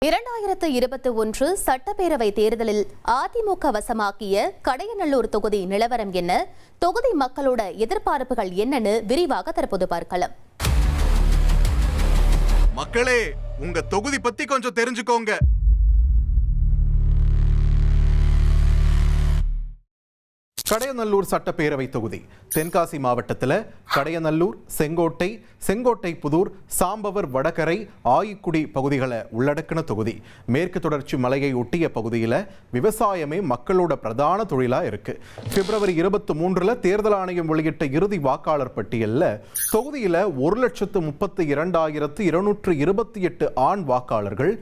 2021 சட்டப்பேரவை தேர்தலில் அதிமுக வசமாக்கிய கடையநல்லூர் தொகுதி நிலவரம் என்ன, தொகுதி மக்களோட எதிர்பார்ப்புகள் என்னன்னு விரிவாக தற்போது பார்க்கலாம். மக்களே, உங்க தொகுதி பத்தி கொஞ்சம் தெரிஞ்சுக்கோங்க. கடையநல்லூர் சட்டப்பேரவை தொகுதி தென்காசி மாவட்டத்தில் கடையநல்லூர், செங்கோட்டை புதூர், சாம்பவர், வடகரை, ஆயிக்குடி பகுதிகளை உள்ளடக்கின தொகுதி. மேற்கு தொடர்ச்சி மலையை ஒட்டிய பகுதியில் விவசாயமே மக்களோட பிரதான தொழிலாக இருக்கு. பிப்ரவரி 23 தேர்தல் ஆணையம் வெளியிட்ட இறுதி வாக்காளர் பட்டியலில் தொகுதியில் 1,32,228 ஆண் வாக்காளர்கள்,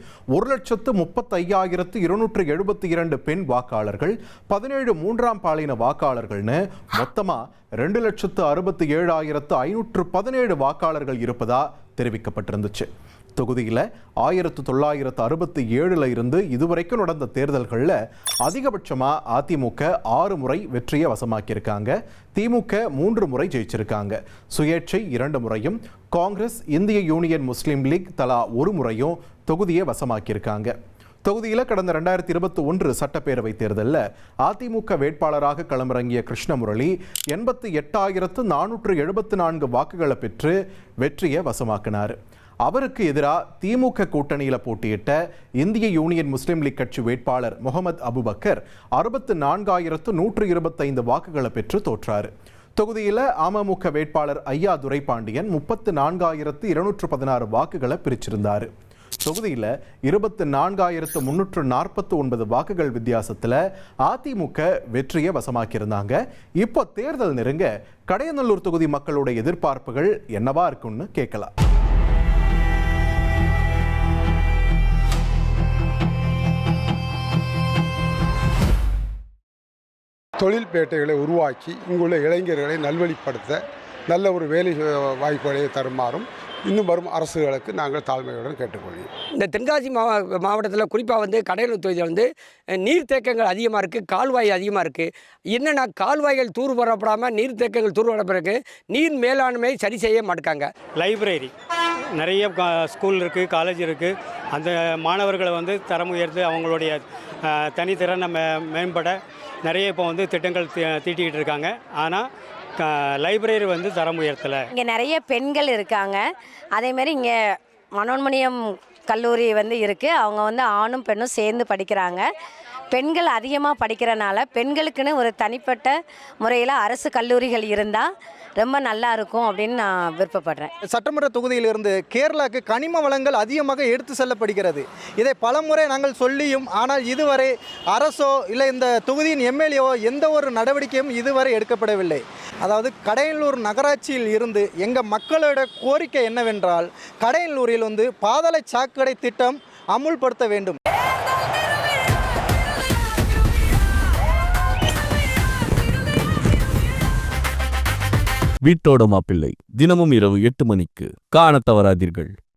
1,35,272 பெண் வாக்காளர்கள், 17 மூன்றாம் பாலின வாக்காளர்கள்னு மொத்தமா 2,67,517 வாக்காளர்கள் இருப்பதா தெரிவிக்கப்பட்டிருந்துச்சு. தொகுதியில் 1967 இருந்து இதுவரைக்கும் நடந்த தேர்தல்களில் அதிகபட்சமாக அதிமுக 6 முறை வெற்றியை வசமாக்கியிருக்காங்க. திமுக 3 முறை ஜெயிச்சிருக்காங்க. சுயேட்சை 2 முறையும், காங்கிரஸ், இந்திய யூனியன் முஸ்லீம் லீக் தலா 1 முறையும் தொகுதியை வசமாக்கியிருக்காங்க. தொகுதியில் கடந்த 2021 சட்டப்பேரவை தேர்தலில் அதிமுக வேட்பாளராக களமிறங்கிய கிருஷ்ணமுரளி 88,474 வாக்குகளை பெற்று வெற்றியை வசமாக்கினார். அவருக்கு எதிராக திமுக கூட்டணியில் போட்டியிட்ட இந்திய யூனியன் முஸ்லீம் லீக் கட்சி வேட்பாளர் முகமது அபுபக்கர் 64,125 வாக்குகளை பெற்று தோற்றார். தொகுதியில் அமமுக வேட்பாளர் ஐயா துரைபாண்டியன் 34,216 வாக்குகளை பிரிச்சிருந்தார். தொகுதியில் 24,349 வாக்குகள் வித்தியாசத்தில் அதிமுக வெற்றியை வசமாக்கியிருந்தாங்க. இப்போ தேர்தல் நெருங்க கடையநல்லூர் தொகுதி மக்களோட எதிர்பார்ப்புகள் என்னவா இருக்குன்னு கேட்கலாம். தொழில்பேட்டைகளை உருவாக்கி இங்குள்ள இளைஞர்களை நல்வழிப்படுத்த நல்ல ஒரு வேலை வாய்ப்புகளை தருமாறும் இன்னும் வரும் அரசுகளுக்கு நாங்கள் தாழ்மையுடன் கேட்டுக்கொள்கிறோம். இந்த தென்காசி மாவட்டத்தில் குறிப்பாக கடையநல்லூர் தொகுதியில் நீர்த்தேக்கங்கள் அதிகமாக இருக்குது, கால்வாய் அதிகமாக இருக்குது. என்னென்னா கால்வாய்கள் தூர்வாரப்படாமல் நீர்த்தேக்கங்கள் தூர்வாரப்படுறதுக்கு நீர் மேலாண்மை சரி செய்ய மாட்டாங்க. லைப்ரரி நிறைய ஸ்கூல் இருக்குது, காலேஜ் இருக்குது. அந்த மாணவர்களை தரம் உயர்த்து அவங்களுடைய தனித்திறனை மேம்பட நிறைய இப்போ திட்டங்கள் தீட்டிக்கிட்டு இருக்காங்க. ஆனால் லைப்ரரி தரம் உயர்த்தலை. இங்கே நிறைய பெண்கள் இருக்காங்க. அதேமாரி இங்கே மனோன்மணியம் கல்லூரி இருக்குது. அவங்க ஆணும் பெண்ணும் சேர்ந்து படிக்கிறாங்க. பெண்கள் அதிகமாக படிக்கிறனால பெண்களுக்குன்னு ஒரு தனிப்பட்ட முறையில் அரசு கல்லூரிகள் இருந்தால் ரொம்ப நல்லா இருக்கும் அப்படின்னு நான் விருப்பப்படுறேன். சட்டமன்ற தொகுதியிலிருந்து கேரளாவுக்கு கனிம வளங்கள் அதிகமாக எடுத்து செல்லப்படுகிறது. இதை பலமுறை நாங்கள் சொல்லியும் ஆனால் இதுவரை அரசோ இல்லை இந்த தொகுதியின் எம்எல்ஏவோ எந்த ஒரு நடவடிக்கையும் இதுவரை எடுக்கப்படவில்லை. அதாவது கடையநல்லூர் நகராட்சியில் இருந்து எங்கள் மக்களோட கோரிக்கை என்னவென்றால் கடையநல்லூரில் பாதாள சாக்கடை திட்டம் அமுல்படுத்த வேண்டும். வீட்டோட மாப்பிள்ளை தினமும் இரவு 8 மணிக்கு காண தவறாதீர்கள்.